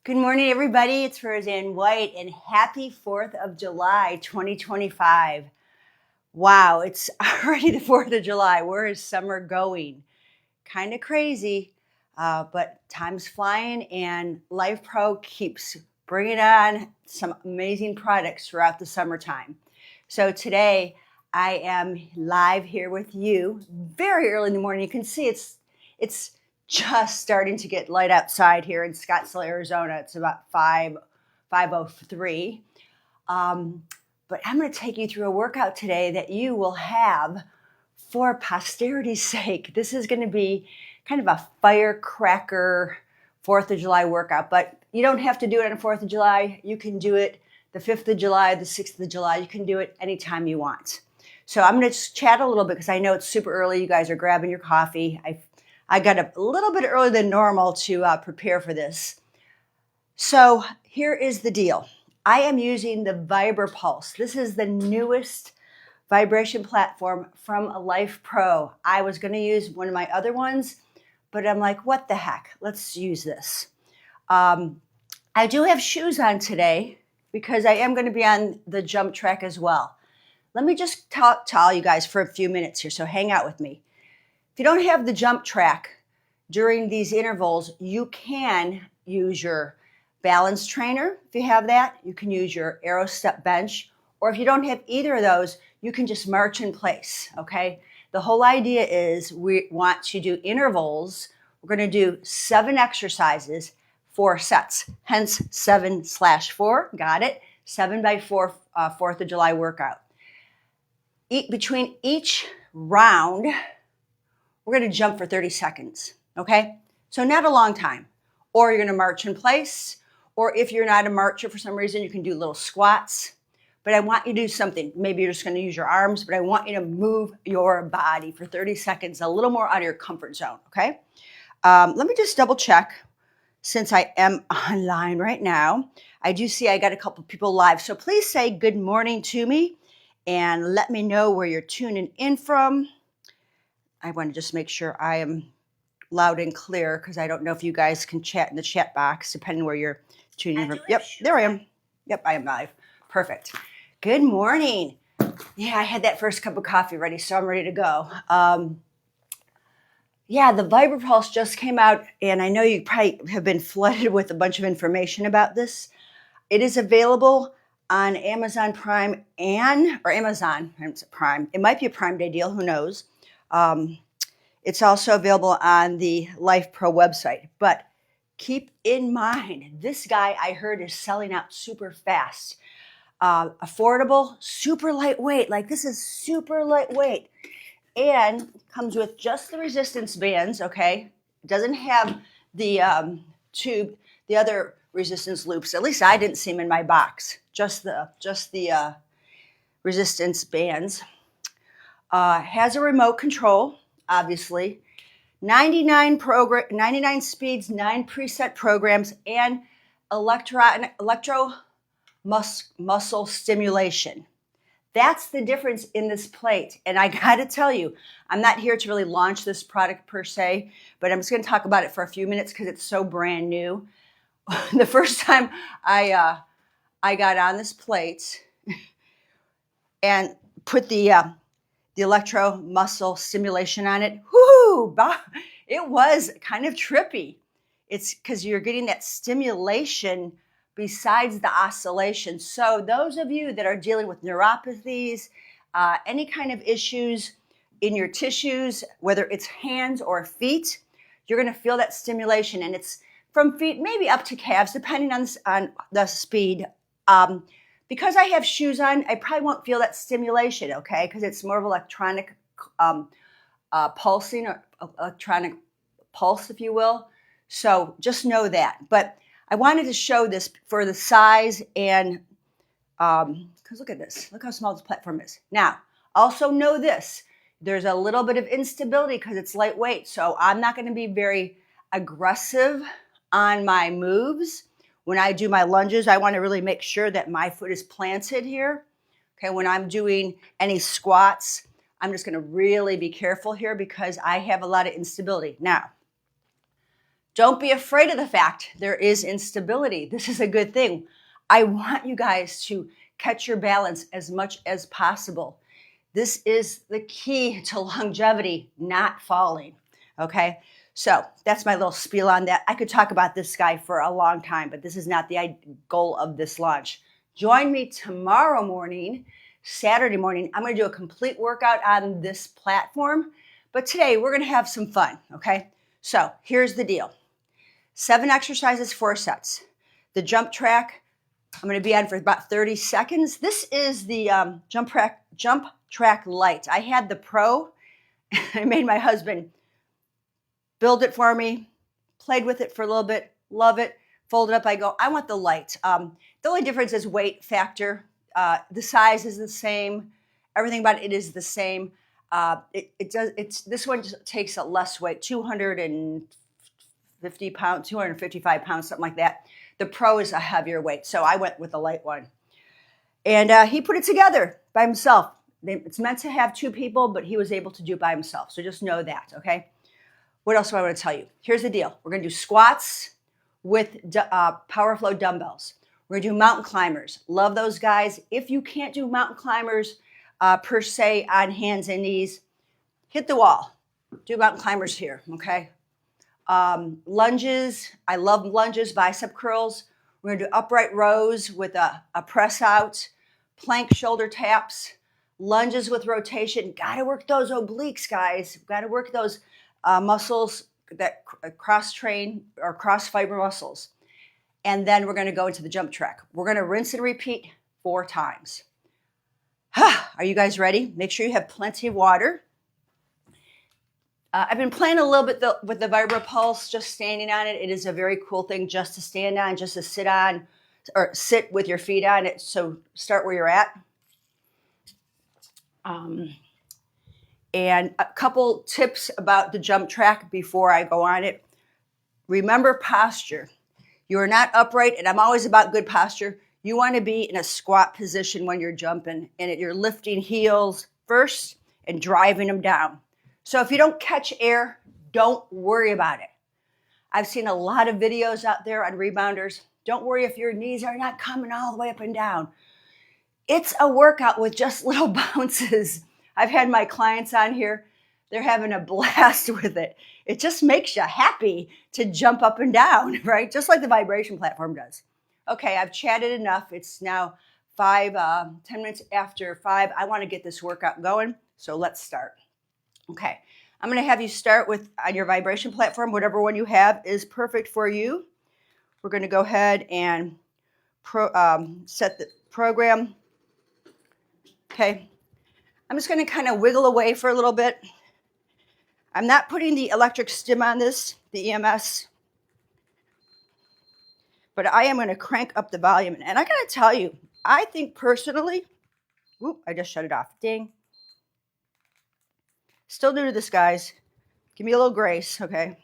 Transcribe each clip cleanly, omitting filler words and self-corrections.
Good morning, everybody. It's Roseann White, and happy 4th of July, 2025. Wow, it's already the 4th of July. Where is summer going? Kind of crazy, but time's flying, and Lifepro keeps bringing on some amazing products throughout the summertime. So today, I am live here with you very early in the morning. You can see it's just starting to get light outside here in Scottsdale, Arizona. It's about 5:03. But I'm going to take you through a workout today that you will have for posterity's sake. This is going to be kind of a firecracker 4th of July workout, but you don't have to do it on the 4th of July. You can do it the 5th of July, the 6th of July. You can do it anytime you want. So I'm going to just chat a little bit because I know it's super early. You guys are grabbing your coffee. I got up a little bit earlier than normal to prepare for this. So here is the deal. I am using the VibraPulse. This is the newest vibration platform from Lifepro. I was going to use one of my other ones, but I'm like, what the heck? Let's use this. I do have shoes on today because I am going to be on the JumpTrack as well. Let me just talk to all you guys for a few minutes here, so hang out with me. If you don't have the JumpTrack during these intervals, you can use your balance trainer. If you have that, you can use your Aero Step bench, or if you don't have either of those, you can just march in place, okay? The whole idea is we want to do intervals. We're going to do 7 exercises, 4 sets, hence 7/4, got it? 7 by 4, 4th of July workout. Between each round, we're going to jump for 30 seconds, okay? So not a long time. Or you're going to march in place, or if you're not a marcher for some reason, you can do little squats. But I want you to do something. Maybe you're just going to use your arms, but I want you to move your body for 30 seconds, a little more out of your comfort zone, okay? Let me just double check since I am online right now. I do see I got a couple people live, so please say good morning to me and let me know where you're tuning in from. I want to just make sure I am loud and clear because I don't know if you guys can chat in the chat box depending where you're tuning in from. Yep, there I am. Yep, I am live. Perfect. Good morning. Yeah, I had that first cup of coffee ready, so I'm ready to go. Yeah, the VibraPulse just came out, and I know you probably have been flooded with a bunch of information about this. It is available on Amazon Prime or Amazon Prime. It might be a Prime Day deal, who knows? It's also available on the Lifepro website. But keep in mind, this guy I heard is selling out super fast. Affordable, super lightweight. Like, this is super lightweight. And comes with just the resistance bands, okay? It doesn't have the tube, the other resistance loops. At least I didn't see them in my box. Just the resistance bands. Has a remote control, obviously. 99 speeds, 9 preset programs, and electro muscle stimulation. That's the difference in this plate. And I got to tell you, I'm not here to really launch this product per se, but I'm just going to talk about it for a few minutes because it's so brand new. The first time I got on this plate and put the electro muscle stimulation on it, it was kind of trippy. It's because you're getting that stimulation besides the oscillation. So those of you that are dealing with neuropathies, any kind of issues in your tissues, whether it's hands or feet, you're going to feel that stimulation. And it's from feet maybe up to calves, depending on the speed. Because I have shoes on, I probably won't feel that stimulation, okay? Because it's more of electronic pulsing, or electronic pulse, if you will. So just know that. But I wanted to show this for the size and, because look at this. Look how small this platform is. Now, also know this. There's a little bit of instability because it's lightweight. So I'm not going to be very aggressive on my moves. When I do my lunges, I want to really make sure that my foot is planted here. Okay, when I'm doing any squats, I'm just going to really be careful here because I have a lot of instability. Now, Don't be afraid of the fact there is instability. This is a good thing. I want you guys to catch your balance as much as possible. This is the key to longevity, not falling. Okay, so that's my little spiel on that. I could talk about this guy for a long time, but this is not the goal of this launch. Join me tomorrow morning, Saturday morning. I'm going to do a complete workout on this platform, but today we're going to have some fun. Okay, so here's the deal. 7 exercises, 4 sets. The JumpTrack, I'm going to be on for about 30 seconds. This is the JumpTrack Lite. I had the Pro. I made my husband build it for me, played with it for a little bit, love it, fold it up. I go, I want the Lite. The only difference is weight factor. The size is the same. Everything about it is the same. This one just takes a less weight, 250 pounds, 255 pounds, something like that. The Pro is a heavier weight, so I went with the light one. And he put it together by himself. It's meant to have 2 people, but he was able to do it by himself. So just know that, okay? What else do I want to tell you? Here's the deal. We're going to do squats with PowerFlow dumbbells. We're going to do mountain climbers. Love those guys. If you can't do mountain climbers per se on hands and knees, hit the wall. Do mountain climbers here, okay? Lunges. I love lunges, bicep curls. We're going to do upright rows with a press out, plank shoulder taps, lunges with rotation. Got to work those obliques, guys. Got to work those muscles that cross train or cross fiber muscles. And then we're going to go into the JumpTrack. We're going to rinse and repeat 4 times. Are you guys ready? Make sure you have plenty of water. I've been playing a little bit with the Vibra Pulse, just standing on it. It is a very cool thing just to stand on, just to sit on, or sit with your feet on it. So start where you're at. And a couple tips about the JumpTrack before I go on it. Remember posture. You are not upright, and I'm always about good posture. You want to be in a squat position when you're jumping, and you're lifting heels first and driving them down. So if you don't catch air, don't worry about it. I've seen a lot of videos out there on rebounders. Don't worry if your knees are not coming all the way up and down. It's a workout with just little bounces. I've had my clients on here. They're having a blast with it. It just makes you happy to jump up and down, right? Just like the vibration platform does. Okay, I've chatted enough. It's now 10 minutes after 5. I want to get this workout going, so let's start. Okay, I'm going to have you start with on your vibration platform. Whatever one you have is perfect for you. We're going to go ahead and set the program. Okay, I'm just going to kind of wiggle away for a little bit. I'm not putting the electric stim on this, the EMS, but I am going to crank up the volume. And I got to tell you, I think personally, whoop, I just shut it off. Ding. Still new to this, guys. Give me a little grace, okay?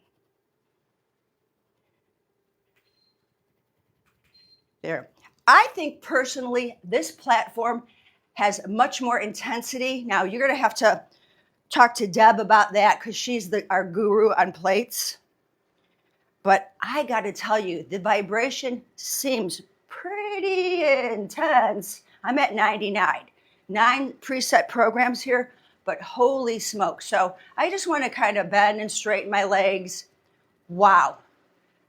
There. I think personally, this platform has much more intensity. Now, you're going to have to talk to Deb about that because she's our guru on plates. But I got to tell you, the vibration seems pretty intense. I'm at 99. 9 preset programs here. But holy smoke. So I just want to kind of bend and straighten my legs. Wow.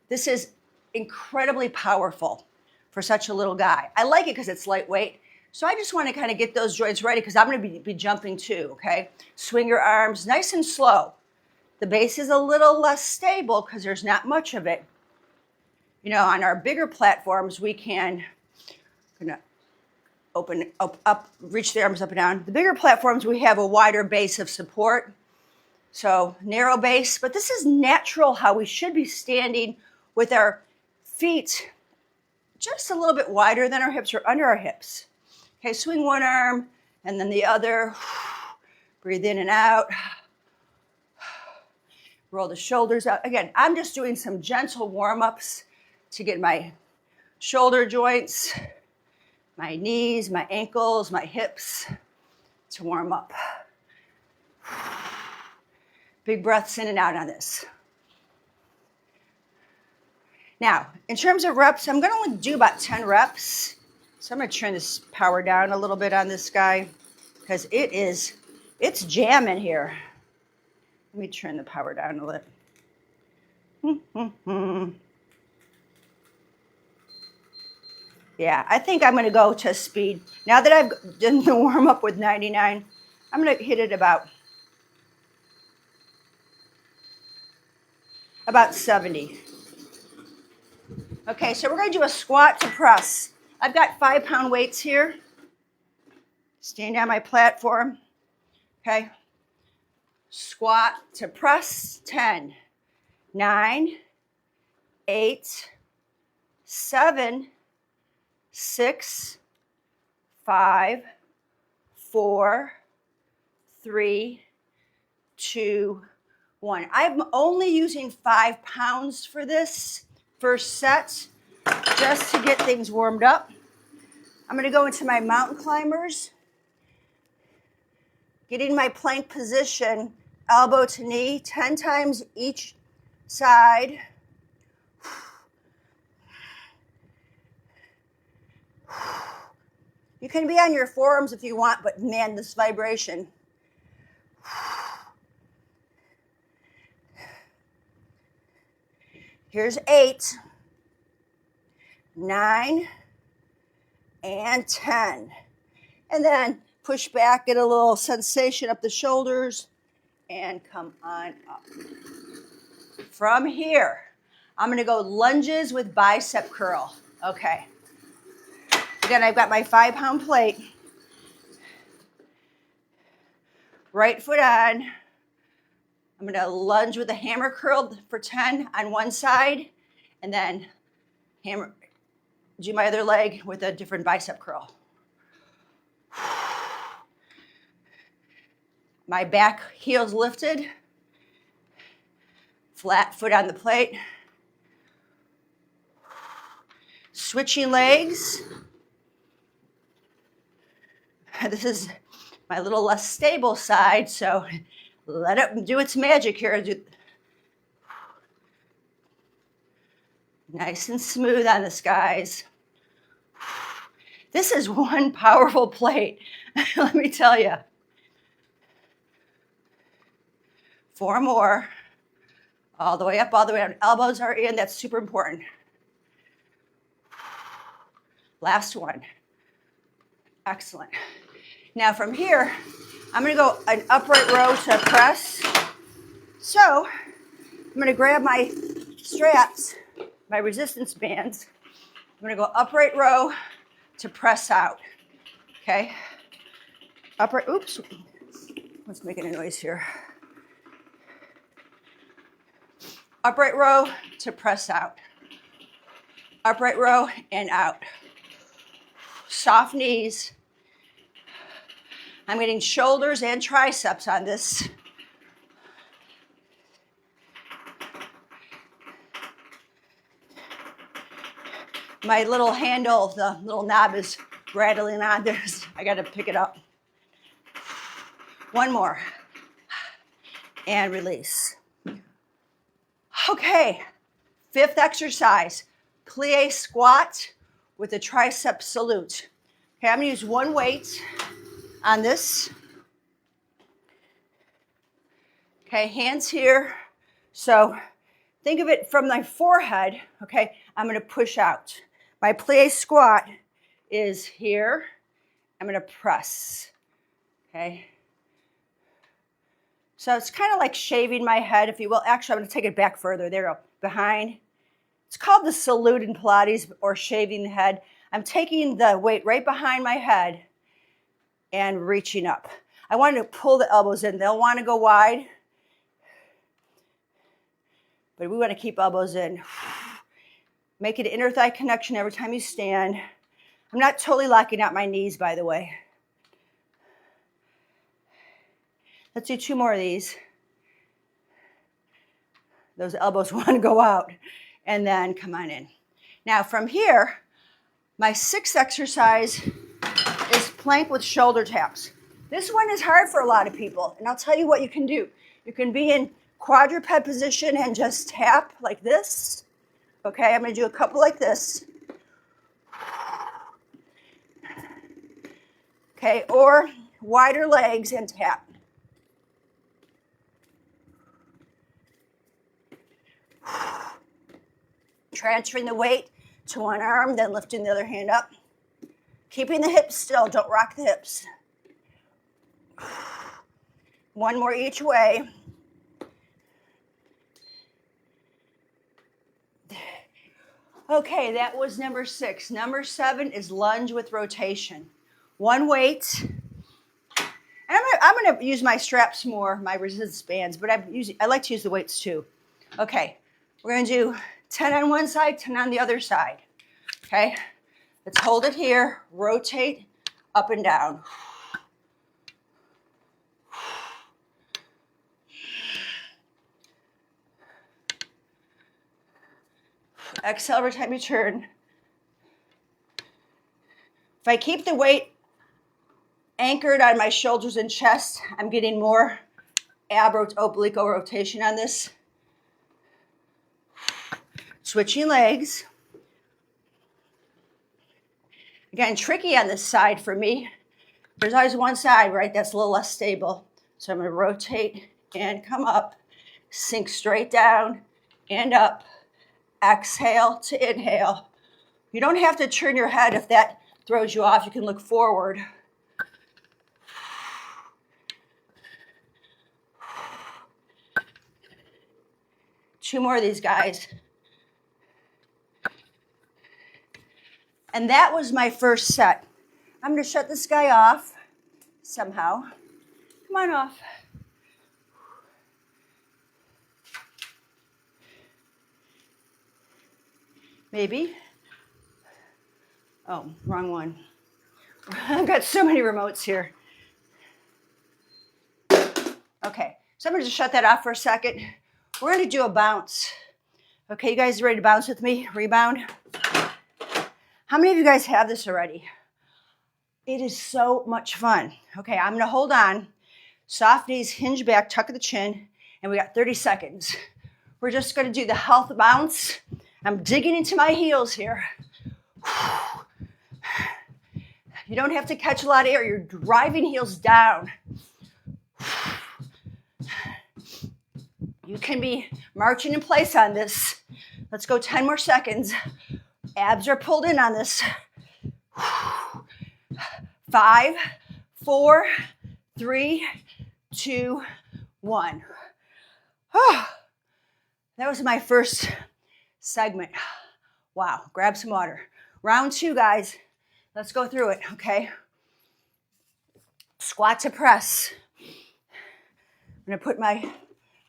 This is incredibly powerful for such a little guy. I like it because it's lightweight. So I just want to kind of get those joints ready because I'm going to be jumping too, okay? Swing your arms nice and slow. The base is a little less stable because there's not much of it. You know, on our bigger platforms, we can open up, reach the arms up and down. The bigger platforms, we have a wider base of support. So narrow base, but this is natural how we should be standing with our feet just a little bit wider than our hips or under our hips. Okay, swing one arm and then the other. Breathe in and out. Roll the shoulders out. Again, I'm just doing some gentle warm-ups to get my shoulder joints, my knees, my ankles, my hips to warm up. Big breaths in and out on this. Now, in terms of reps, I'm going to only do about 10 reps. So I'm going to turn this power down a little bit on this guy because it's jamming here. Let me turn the power down a little. Yeah, I think I'm going to go to speed. Now that I've done the warm up with 99, I'm going to hit it about 70. Okay, so we're going to do a squat to press. I've got 5-pound weights here. Stand on my platform. Okay. Squat to press. 10, 9, 8, 7, 6, 5, 4, 3, 2, 1. I'm only using 5 pounds for this first set, just to get things warmed up. I'm going to go into my mountain climbers, getting my plank position, elbow to knee, 10 times each side. You can be on your forearms if you want, but man, this vibration. Here's 8, 9, and 10. And then push back, get a little sensation up the shoulders, and come on up. From here, I'm going to go lunges with bicep curl. Okay. Again, I've got my 5-pound plate. Right foot on. I'm going to lunge with a hammer curl for 10 on one side, and then do my other leg with a different bicep curl. My back heels lifted, flat foot on the plate. Switching legs. This is my little less stable side, so let it do its magic here. Nice and smooth on this, guys. This is one powerful plate, let me tell you. 4 more. All the way up, all the way down. Elbows are in, that's super important. Last one. Excellent. Now from here, I'm going to go an upright row to press. So I'm going to grab my straps, my resistance bands. I'm going to go upright row to press out. Okay? Upright, oops. What's making a noise here? Upright row to press out. Upright row and out. Soft knees. I'm getting shoulders and triceps on this. My little handle, the little knob is rattling on there. I got to pick it up. One more. And release. Okay, 5th exercise, plie squat with a tricep salute. Okay, I'm going to use one weight on this. Okay, hands here. So think of it from my forehead. Okay, I'm going to push out. My plie squat is here. I'm going to press. Okay. So it's kind of like shaving my head, if you will. Actually, I'm going to take it back further. There we go. Behind. It's called the salute in Pilates, or shaving the head. I'm taking the weight right behind my head and reaching up. I want to pull the elbows in. They'll want to go wide, but we want to keep elbows in. Make it an inner thigh connection every time you stand. I'm not totally locking out my knees, by the way. Let's do 2 more of these. Those elbows want to go out, and then come on in. Now from here, my 6th exercise is plank with shoulder taps. This one is hard for a lot of people, and I'll tell you what you can do. You can be in quadruped position and just tap like this, Okay, I'm going to do a couple like this. Okay, or wider legs and tap. Transferring the weight to one arm, then lifting the other hand up. Keeping the hips still, don't rock the hips. One more each way. Okay, that was number 6. Number 7 is lunge with rotation. One weight. And I'm going to use my straps more, my resistance bands, but I like to use the weights too. Okay, we're going to do 10 on one side, 10 on the other side. Okay, let's hold it here, rotate up and down. Exhale every time you turn. If I keep the weight anchored on my shoulders and chest, I'm getting more oblique rotation on this. Switching legs. Again, tricky on this side for me. There's always one side, right, that's a little less stable. So I'm going to rotate and come up, sink straight down and up. Exhale to inhale. You don't have to turn your head if that throws you off. You can look forward. Two more of these guys. And that was my first set. I'm going to shut this guy off somehow. Come on off. Maybe. Oh, wrong one. I've got so many remotes here. Okay, so I'm going to just shut that off for a second. We're going to do a bounce. Okay, you guys ready to bounce with me? Rebound. How many of you guys have this already? It is so much fun. Okay, I'm going to hold on. Soft knees, hinge back, tuck the chin, and we got 30 seconds. We're just going to do the health bounce. I'm digging into my heels here. You don't have to catch a lot of air. You're driving heels down. You can be marching in place on this. Let's go 10 more seconds. Abs are pulled in on this. 5, 4, 3, 2, 1. That was my first segment. Wow, grab some water. Round 2, guys. Let's go through it, okay? Squat to press. I'm going to put my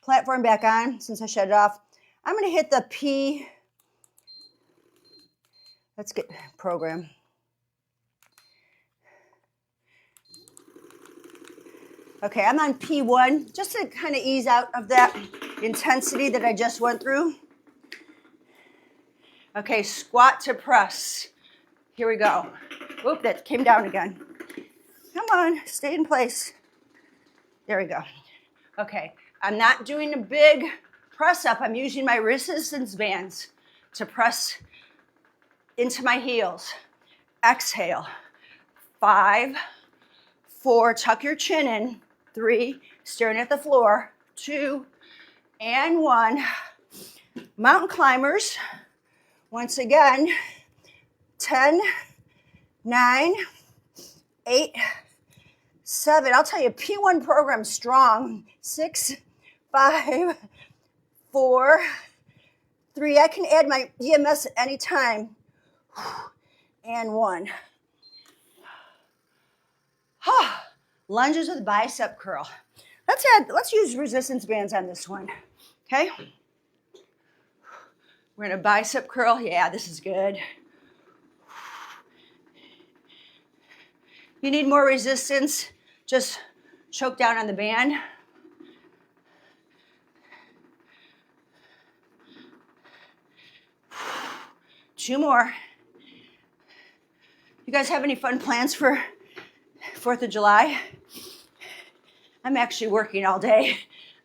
platform back on since I shut it off. I'm going to hit the P. Let's get program. Okay, I'm on P1 just to kind of ease out of that intensity that I just went through. Okay, squat to press. Here we go. Oop, that came down again. Come on, stay in place. There we go. Okay, I'm not doing a big press up. I'm using my resistance bands to press into my heels. Exhale. 5, 4, tuck your chin in. 3, staring at the floor. 2, and 1. Mountain climbers. Once again, 10, 9, 8, 7. I'll tell you, P1 program strong. 6, 5, 4, 3. I can add my EMS at any time. And 1. Lunges with bicep curl. Let's use resistance bands on this one. Okay? We're going to bicep curl. Yeah, this is good. You need more resistance, just choke down on the band. Two more. You guys have any fun plans for 4th of July? I'm actually working all day.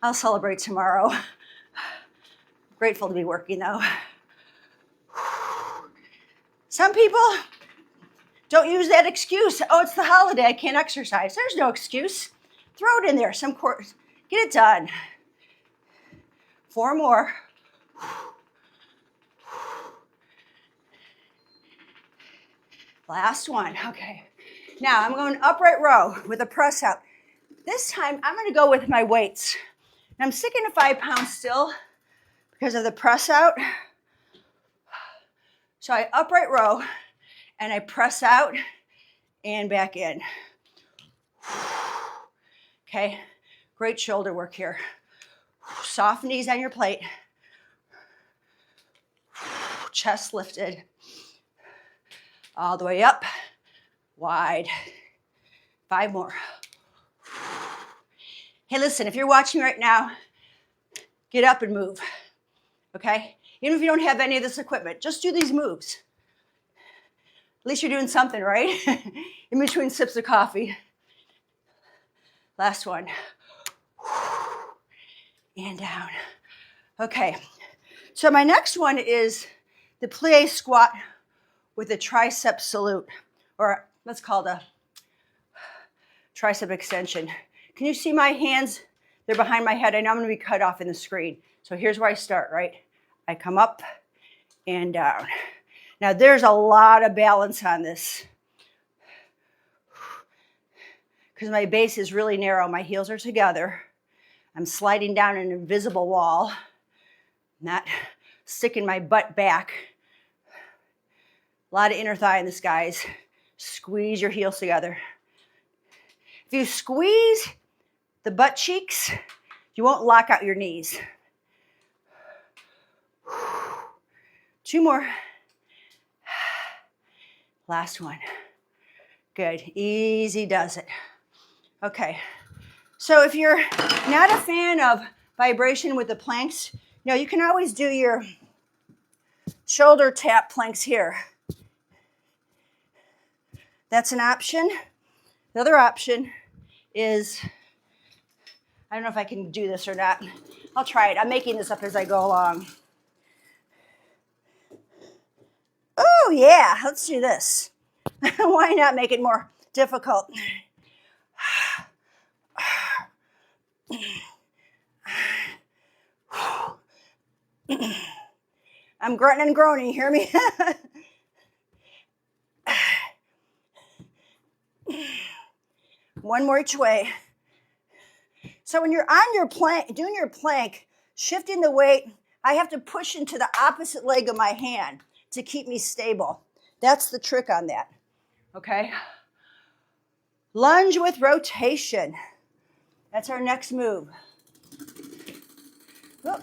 I'll celebrate tomorrow. Grateful to be working though. Some people don't use that excuse. Oh, it's the holiday, I can't exercise. There's no excuse. Throw it in there, get it done. 4 more. Last one, okay. Now I'm going upright row with a press out. This time I'm gonna go with my weights. And I'm sticking to 5 pounds still because of the press out. So I upright row and I press out and back in. Okay, great shoulder work here. Soft knees on your plate. Chest lifted. All the way up, wide. 5 more. Hey, listen, if you're watching right now, get up and move, okay? Even if you don't have any of this equipment, just do these moves. At least you're doing something, right? In between sips of coffee. Last one. And down. Okay, so my next one is the plie squat with a tricep salute, or let's call it a tricep extension. Can you see my hands? They're behind my head. I know I'm gonna be cut off in the screen. So here's where I start, right? I come up and down. Now there's a lot of balance on this because my base is really narrow. My heels are together. I'm sliding down an invisible wall, not sticking my butt back. A lot of inner thigh in this, guys. Squeeze your heels together. If you squeeze the butt cheeks, you won't lock out your knees. 2 more. Last one. Good. Easy does it. Okay. So if you're not a fan of vibration with the planks, you can always do your shoulder tap planks here. That's an option. The other option is, I don't know if I can do this or not. I'll try it. I'm making this up as I go along. Oh yeah, let's do this. Why not make it more difficult? I'm grunting and groaning, you hear me? One more each way. So when you're on your plank, doing your plank, shifting the weight, I have to push into the opposite leg of my hand to keep me stable. That's the trick on that, okay? Lunge with rotation. That's our next move. Oh.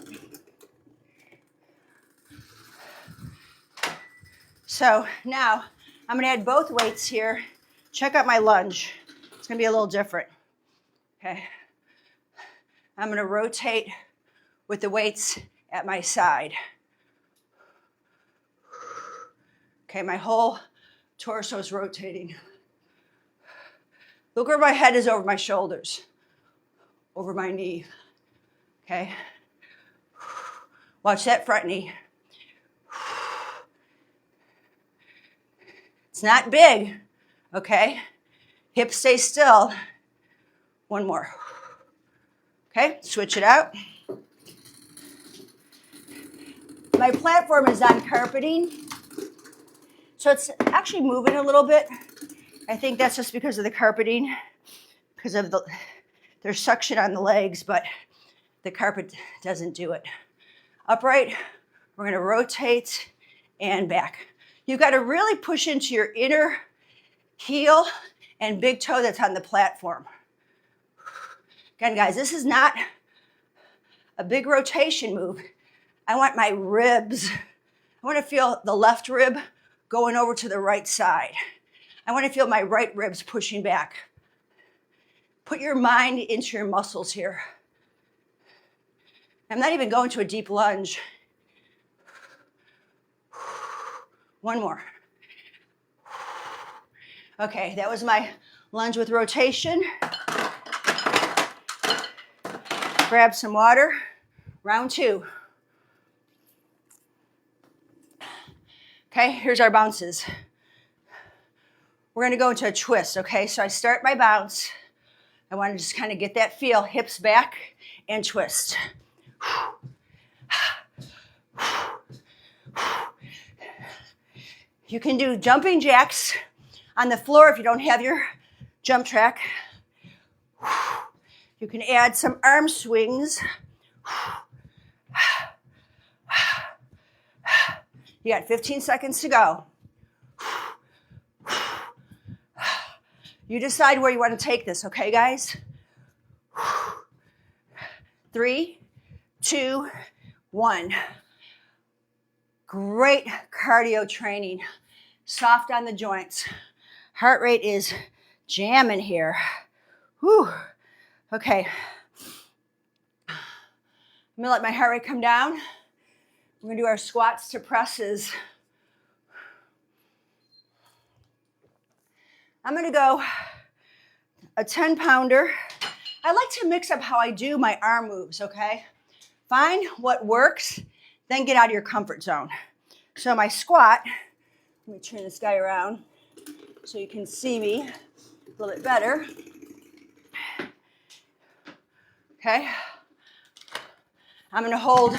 So now I'm gonna add both weights here. Check out my lunge. It's gonna be a little different, okay? I'm gonna rotate with the weights at my side. Okay, my whole torso is rotating. Look where my head is over my shoulders, over my knee, okay? Watch that front knee. It's not big, okay? Hips stay still. One more. Okay, switch it out. My platform is on carpeting, so it's actually moving a little bit. I think that's just because of the carpeting, because of there's suction on the legs, but the carpet doesn't do it. Upright, we're gonna rotate and back. You've got to really push into your inner heel and big toe that's on the platform. Again, guys, this is not a big rotation move. I want my ribs. I want to feel the left rib going over to the right side. I want to feel my right ribs pushing back. Put your mind into your muscles here. I'm not even going to a deep lunge. One more. Okay, that was my lunge with rotation. Grab some water. Round 2. Okay, here's our bounces. We're gonna go into a twist, okay? So I start my bounce. I wanna just kind of get that feel, hips back and twist. You can do jumping jacks on the floor if you don't have your JumpTrack. You can add some arm swings. You got 15 seconds to go. You decide where you want to take this, okay, guys? 3, 2, 1. Great cardio training. Soft on the joints. Heart rate is jamming here. Whew. Okay. I'm gonna let my heart rate come down. We're gonna do our squats to presses. I'm gonna go a 10-pounder. I like to mix up how I do my arm moves, okay? Find what works, then get out of your comfort zone. So my squat, let me turn this guy around so you can see me a little bit better. Okay? I'm gonna hold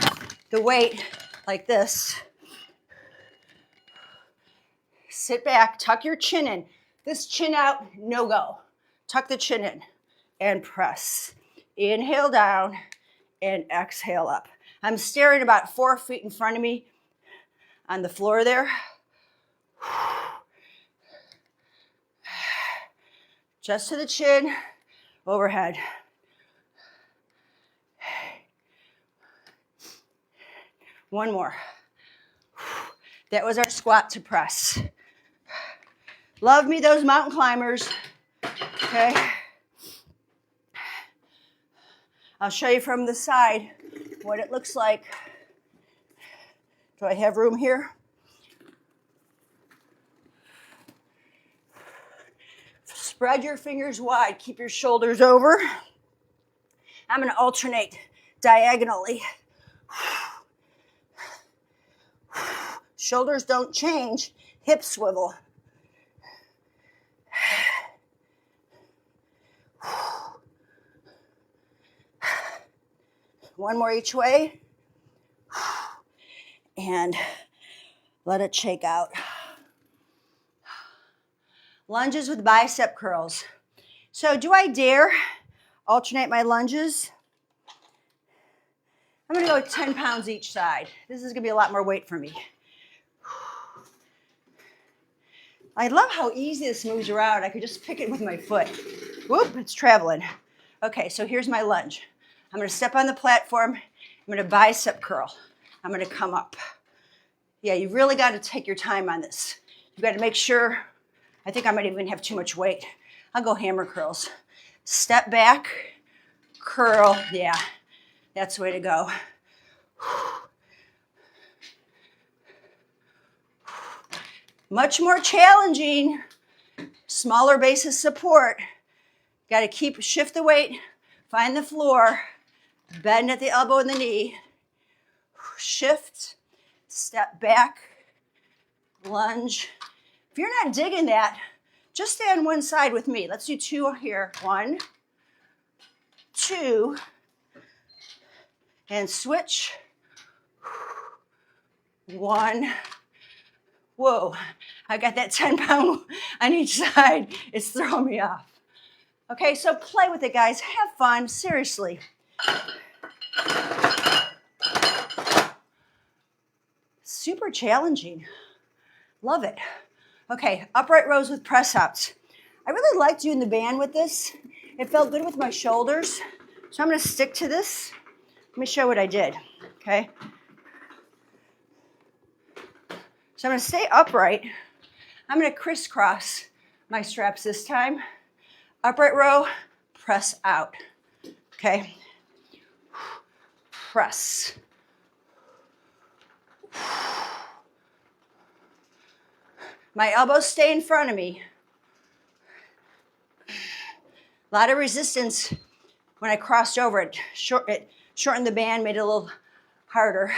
the weight like this. Sit back, tuck your chin in. This chin out, no go. Tuck the chin in and press. Inhale down and exhale up. I'm staring about 4 feet in front of me on the floor there. Just to the chin, overhead. One more. That was our squat to press. Love me those mountain climbers. Okay. I'll show you from the side what it looks like. Do I have room here? Spread your fingers wide. Keep your shoulders over. I'm going to alternate diagonally. Shoulders don't change. Hips swivel. One more each way. And let it shake out. Lunges with bicep curls. So do I dare alternate my lunges? I'm going to go with 10 pounds each side. This is going to be a lot more weight for me. I love how easy this moves around. I could just pick it with my foot. Whoop, it's traveling. Okay, so here's my lunge. I'm going to step on the platform. I'm going to bicep curl. I'm going to come up. Yeah, you really got to take your time on this. You got to make sure. I think I might even have too much weight. I'll go hammer curls. Step back, curl. Yeah, that's the way to go. Much more challenging. Smaller base of support. Got to shift the weight, find the floor, bend at the elbow and the knee. Shift, step back, lunge. If you're not digging that, just stay on one side with me. Let's do 2 here. 1, 2, and switch. 1. Whoa, I got that 10-pound on each side. It's throwing me off. Okay, so play with it, guys. Have fun, seriously. Super challenging. Love it. Okay, upright rows with press outs. I really like doing the band with this. It felt good with my shoulders. So I'm going to stick to this. Let me show what I did. Okay. So I'm going to stay upright. I'm going to crisscross my straps this time. Upright row, press out. Okay. Press. My elbows stay in front of me. A lot of resistance when I crossed over it. It shortened the band, made it a little harder.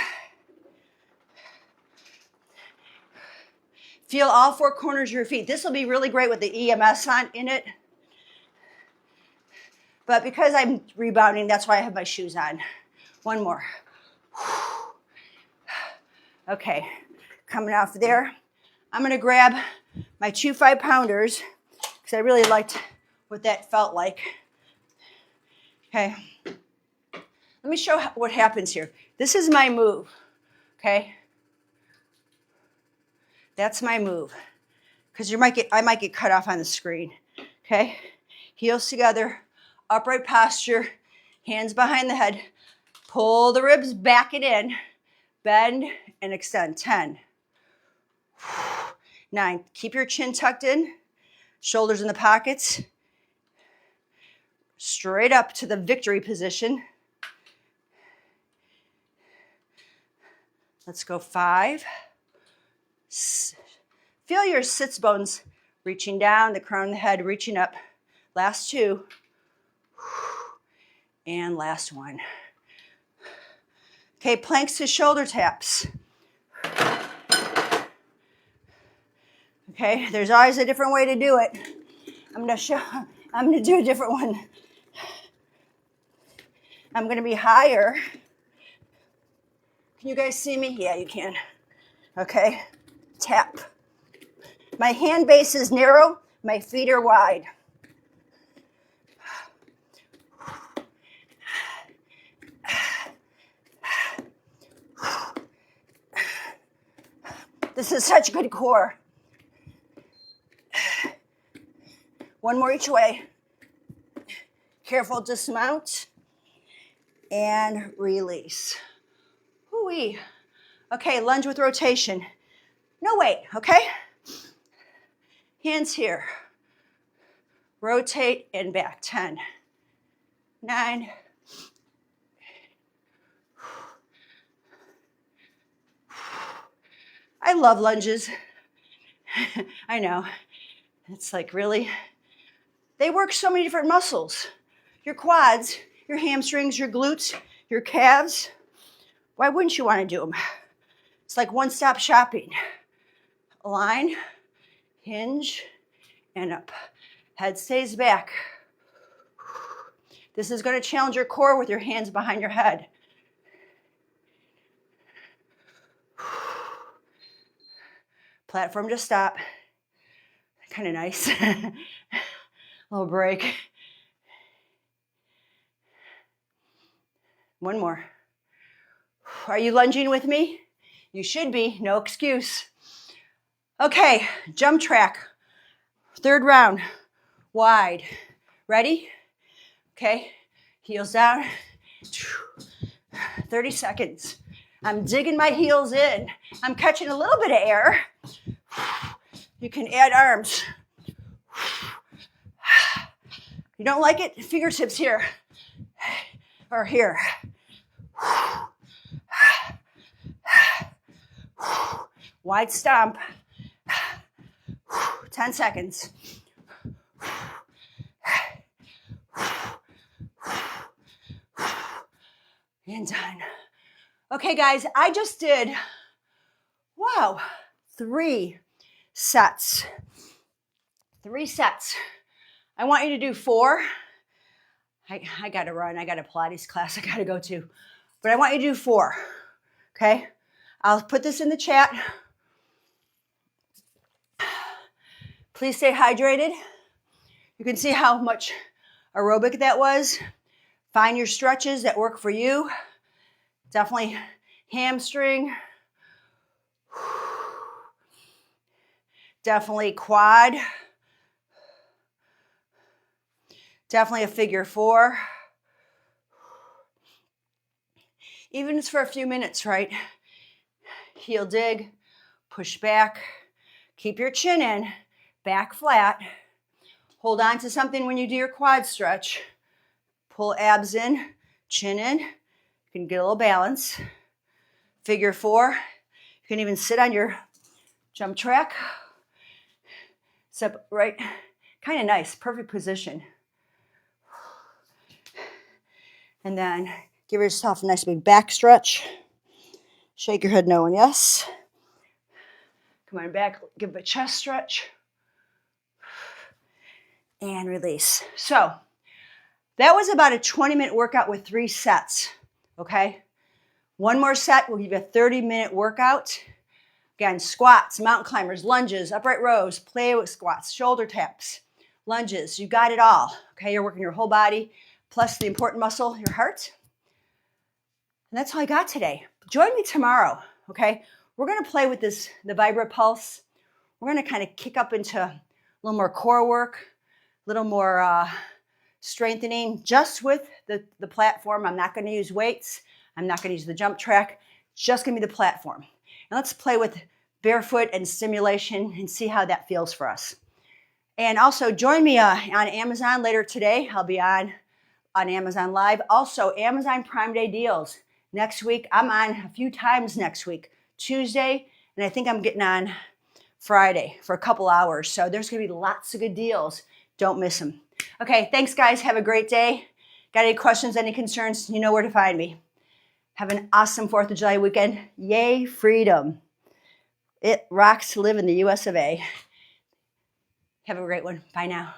Feel all four corners of your feet. This will be really great with the EMS in it. But because I'm rebounding, that's why I have my shoes on. One more. Okay, coming off there, I'm gonna grab my 2 5-pounders because I really liked what that felt like. Okay, let me show what happens here. This is my move, okay? That's my move, because I might get cut off on the screen, okay? Heels together, upright posture, hands behind the head, pull the ribs back and in, bend and extend. 10, 9, keep your chin tucked in, shoulders in the pockets, straight up to the victory position. Let's go 5. Feel your sits bones reaching down, the crown of the head reaching up. Last 2. And last 1. Okay, planks to shoulder taps. Okay, there's always a different way to do it. I'm gonna do a different one. I'm gonna be higher. Can you guys see me? Yeah, you can. Okay, tap. My hand base is narrow, my feet are wide. This is such good core. One more each way. Careful, dismount and release. Whoo-wee. Okay, lunge with rotation. No weight, okay? Hands here. Rotate and back. 10, 9, I love lunges. I know. It's like, really? They work so many different muscles. Your quads, your hamstrings, your glutes, your calves. Why wouldn't you want to do them? It's like one-stop shopping. Align, hinge, and up. Head stays back. This is going to challenge your core with your hands behind your head. Platform to stop. Kind of nice. Little break. One more. Are you lunging with me? You should be. No excuse. Okay, JumpTrack. 3rd round. Wide. Ready? Okay. Heels down. 30 seconds. I'm digging my heels in. I'm catching a little bit of air. You can add arms. You don't like it? Fingertips here. Or here. Wide stomp. 10 seconds. And done. Okay, guys, I just did, wow, 3 sets. 3 sets. I want you to do 4. I got to run. I got a Pilates class I got to go to. But I want you to do 4, okay? I'll put this in the chat. Please stay hydrated. You can see how much aerobic that was. Find your stretches that work for you. Definitely hamstring. Definitely quad. Definitely a figure 4. Even if it's for a few minutes, right? Heel dig, push back, keep your chin in, back flat. Hold on to something when you do your quad stretch. Pull abs in, chin in. You can get a little balance. Figure 4. You can even sit on your JumpTrack. Step right, kind of nice, perfect position. And then give yourself a nice big back stretch. Shake your head no and yes. Come on back, give a chest stretch. And release. So that was about a 20-minute workout with 3 sets, okay? One more set will give you a 30-minute workout. Again, squats, mountain climbers, lunges, upright rows, play with squats, shoulder taps, lunges. You got it all, okay? You're working your whole body, plus the important muscle, your heart. And that's all I got today. Join me tomorrow, okay? We're going to play with the Vibra Pulse. We're going to kind of kick up into a little more core work, a little more strengthening just with the platform. I'm not going to use weights. I'm not going to use the JumpTrack. Just going to be the platform. And let's play with barefoot and stimulation and see how that feels for us. And also join me on Amazon later today. I'll be on Amazon Live. Also, Amazon Prime Day deals. Next week, I'm on a few times next week. Tuesday, and I think I'm getting on Friday for a couple hours. So there's going to be lots of good deals. Don't miss them. Okay, thanks, guys. Have a great day. Got any questions, any concerns? You know where to find me. Have an awesome 4th of July weekend. Yay, freedom. It rocks to live in the US of A. Have a great one. Bye now.